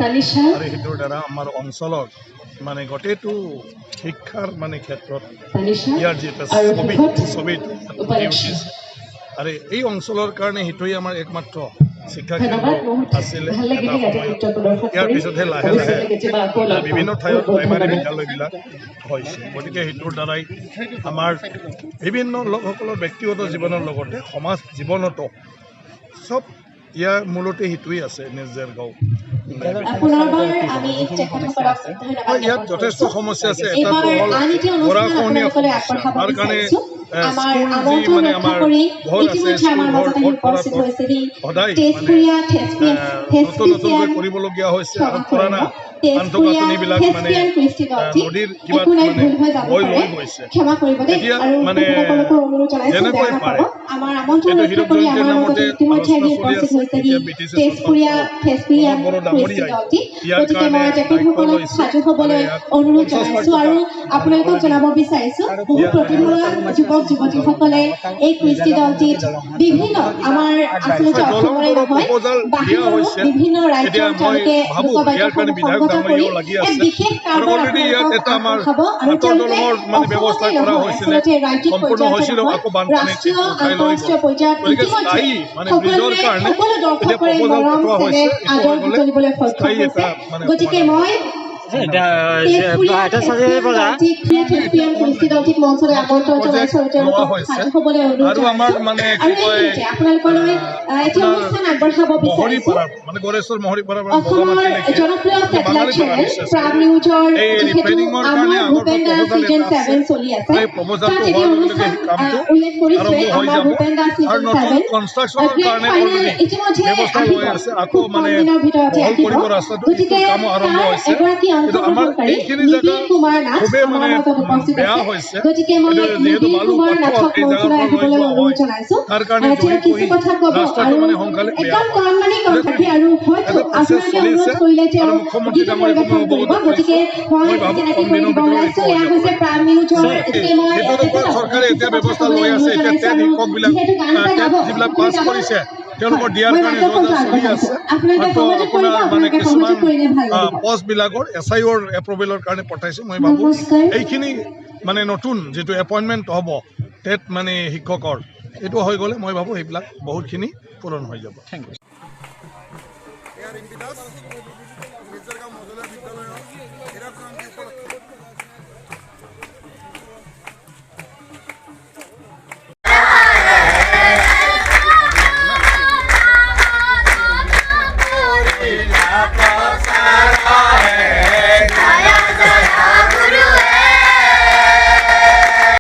আৰু সেইটোৰ দ্বাৰা আমাৰ অঞ্চলৰ মানে গোটেইটো শিক্ষাৰ মানে ক্ষেত্ৰত ইয়াৰ যি এটা ছবিটো ফুটি উঠিছে আৰু এই অঞ্চলৰ কাৰণে সেইটোৱে আমাৰ একমাত্ৰ শিক্ষা কেন্দ্ৰ আছিলে এটা সময়ত। ইয়াৰ পিছতহে লাহে লাহে বিভিন্ন ঠাইত প্ৰাইমাৰী বিদ্যালয়বিলাক হৈছে। গতিকে সেইটোৰ দ্বাৰাই আমাৰ বিভিন্ন লোকসকলৰ ব্যক্তিগত জীৱনৰ লগতে সমাজ জীৱনতো চব ইয়াৰ মূলতে সেইটোৱেই আছে নিজৰ গাঁও। ইয়াত যথেষ্ট সমস্যা আছে। এটাটো হ'ল গৰাখহনীয়া সমস্যা। তাৰ কাৰণে স্কুল যি মানে আমাৰ ঘৰ আছে, স্কুলঘৰ সদায় মানে নতুন নতুনকৈ কৰিবলগীয়া হৈছে আৰু পুৰণা আন্তঃগাঁথনিবিলাক মানে নদীৰ কিবা মানে বৈ লৈ গৈছে। এতিয়া মানে যেনেকৈ পাৰে এইটো হীৰক জয়ন্তীৰ নামতে আলোচনা চলি আছে। এতিয়া BTC বড়ো ডাঙৰীয়াই ইয়াৰ কাৰণে দায়িত্ব লৈছে। আপোনালোকক জনাব বিচাৰিছো বহু প্ৰতিভাৱান যুৱক যুৱতীসকলে এই কৃষ্টি দলটিত বিভিন্ন আমাৰ আচলতে অসমৰে নহয় বাহিৰৰ বিভিন্ন ৰাজ্যৰ তেওঁলোকে বিধায়ক ডাঙৰীয়াও লাগি আছে আৰু অলৰেডি ইয়াত এটা আমাৰ হাতৰ দলঙৰ মানে ব্যৱস্থা কৰা হৈছিলে, সম্পূৰ্ণ হৈছিল, আকৌ বানপানীত উঠাই লৈ গ'ল। গতিকে স্থায়ী মানে ব্ৰিজৰ কাৰণে এতিয়া প্ৰপ'জাল পঠোৱা হৈছে। এইটো হৈ গ'লে স্থায়ী এটা মানে আৰু আমাৰ মানে কি কয় মহৰীপাৰা মানে গড়েশ্বৰ মহৰীপাৰা বগামাটিলৈকে বাঙালীপাৰা এই ৰিপেয়াৰিঙৰ কাৰণে আগৰ প্ৰপ'জাল এটা আছে। এই প্ৰপ'জালটো হোৱাৰ লগে লগে সেই কামটো আৰম্ভ হৈ যাব আৰু নতুন কনষ্ট্ৰাকশ্যনৰ কাৰণে অলৰেডি ব্যৱস্থা লৈ আছে। আকৌ মানে বহল কৰিব ৰাস্তাটো, এইটো কামো আৰম্ভ হৈছে। কিন্তু আমাৰ এইখিনি জেগা খুবেই মানে বেয়া হৈছে। যিহেতু বালু পাথৰ এই জেগাৰ পৰা লৈ যোৱা হয়, তাৰ কাৰণে জহি পহি ৰাস্তাটো মানে সোনকালে বেয়া হয়। এটা প্ৰচেছ চলিছে আৰু মুখ্যমন্ত্ৰী ডাঙৰীয়াকো মই অৱগত কৰিছোঁ। মই ভাবোঁ কম দিনৰ ভিতৰত এইটো হৈ যাব। সেইটোৰ ওপৰত চৰকাৰে এতিয়া ব্যৱস্থা লৈ আছে। এতিয়া টেট শিক্ষকবিলাক টেট যিবিলাক পাছ কৰিছে তেওঁলোকৰ দিয়াৰ কাৰণে যোজনা চলি আছে। মাত্ৰ আপোনাৰ মানে কিছুমান পষ্টবিলাকৰ SIOৰ এপ্ৰুভেলৰ কাৰণে পঠাইছে। মই ভাবোঁ এইখিনি মানে নতুন যিটো এপইণ্টমেণ্ট হ'ব টেট মানে শিক্ষকৰ, এইটো হৈ গ'লে মই ভাবোঁ সেইবিলাক বহুতখিনি পূৰণ হৈ যাব। Thank U.